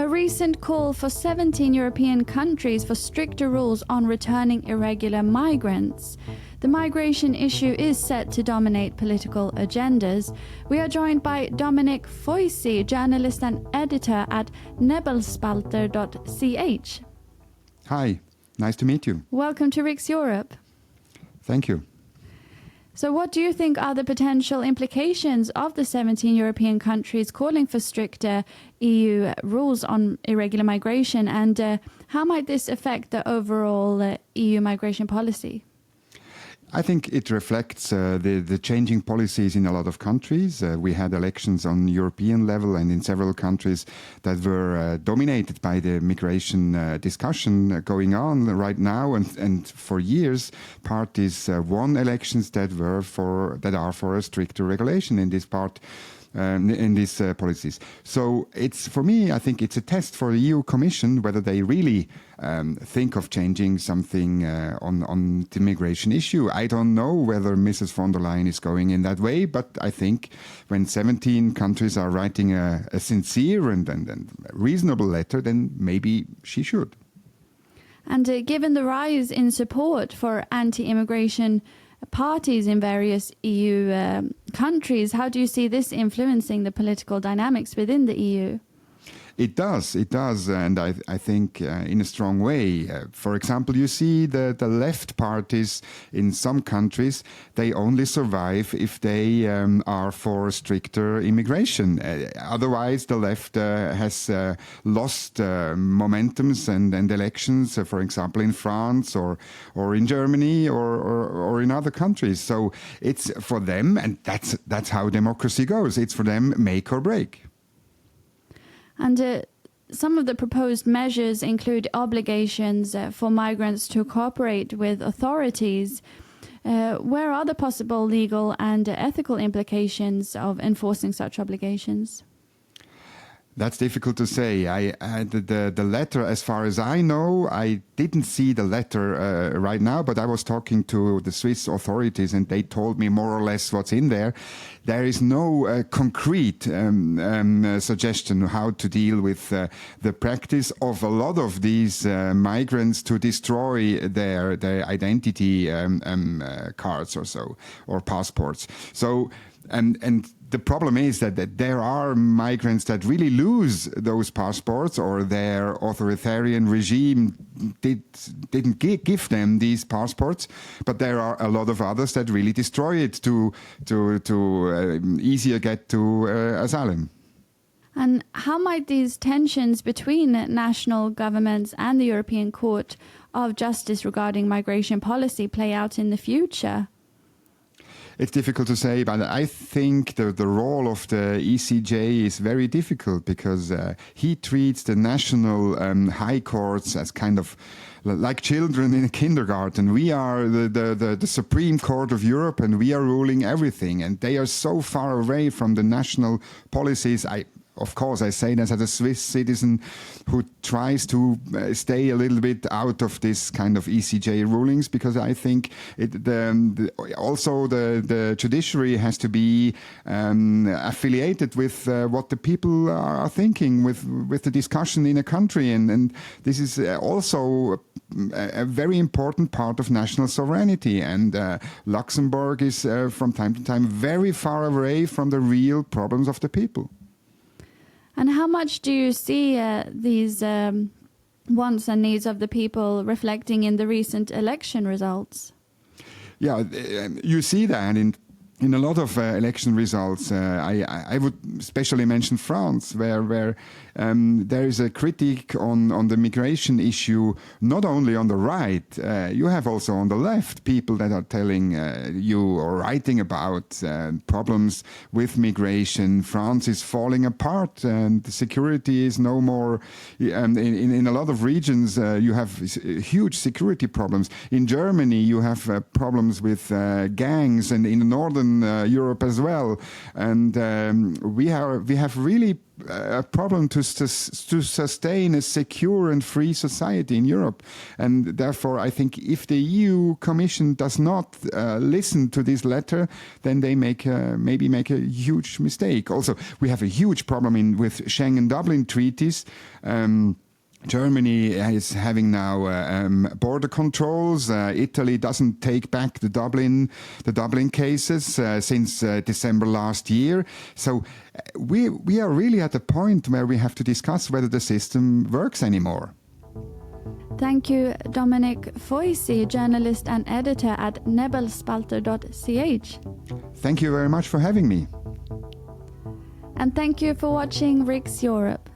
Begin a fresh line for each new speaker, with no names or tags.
recent call for 17 European countries for stricter rules on returning irregular migrants. The migration issue is set to dominate political agendas. We are joined by Dominik Feusi, journalist and editor at Nebelspalter.ch.
Hi, nice to meet you.
Welcome to Riks Europe.
Thank you.
So what do you think are the potential implications of the 17 European countries calling for stricter EU rules on irregular migration, and how might this affect the overall EU migration policy?
I think it reflects the changing policies in a lot of countries. We had elections on European level and in several countries that were dominated by the migration discussion going on right now. And for years, parties won elections that are for a stricter regulation in this part. In these policies. So it's, for me, I think it's a test for the EU Commission whether they really think of changing something on the migration issue. I don't know whether Mrs. von der Leyen is going in that way, but I think when 17 countries are writing a sincere and reasonable letter, then maybe she should.
And given the rise in support for anti-immigration parties in various EU countries, how do you see this influencing the political dynamics within the EU?
It does, and I think in a strong way. For example, you see the left parties in some countries, they only survive if they are for stricter immigration. Otherwise, the left has lost momentums and elections, for example, in France or in Germany or in other countries. So it's for them, and that's how democracy goes. It's for them make or break.
And some of the proposed measures include obligations for migrants to cooperate with authorities. Where are the possible legal and ethical implications of enforcing such obligations?
That's difficult to say. The letter, as far as I know, I didn't see the letter right now, but I was talking to the Swiss authorities and they told me more or less what's in there. There is no concrete suggestion how to deal with the practice of a lot of these migrants to destroy their identity cards or passports. So, and the problem is that there are migrants that really lose those passports, or their authoritarian regime didn't give them these passports, but there are a lot of others that really destroy it to easier get to asylum.
And how might these tensions between national governments and the European Court of Justice regarding migration policy play out in the future?
It's difficult to say, but I think the role of the ECJ is very difficult because he treats the national high courts as kind of like children in a kindergarten. We are the Supreme Court of Europe and we are ruling everything, and they are so far away from the national policies. Of course, I say that as a Swiss citizen who tries to stay a little bit out of this kind of ECJ rulings, because I think also the judiciary has to be affiliated with what the people are thinking, with the discussion in a country. And this is also a very important part of national sovereignty. And Luxembourg is from time to time very far away from the real problems of the people.
And how much do you see these wants and needs of the people reflecting in the recent election results?
Yeah, you see that in a lot of election results. I would especially mention France, where there is a critique on the migration issue, not only on the right. You have also on the left people that are telling you or writing about problems with migration. France is falling apart and the security is no more. In a lot of regions, you have huge security problems. In Germany, you have problems with gangs, and in the northern Western Europe as well, and we have really a problem to sustain a secure and free society in Europe. And therefore, I think if the EU Commission does not listen to this letter, then they maybe make a huge mistake. Also, we have a huge problem with Schengen-Dublin treaties. Germany is having now border controls. Italy doesn't take back the Dublin cases since December last year. So we are really at a point where we have to discuss whether the system works anymore.
Thank you, Dominik Feusi, journalist and editor at Nebelspalter.ch.
Thank you very much for having me.
And thank you for watching Riks Europe.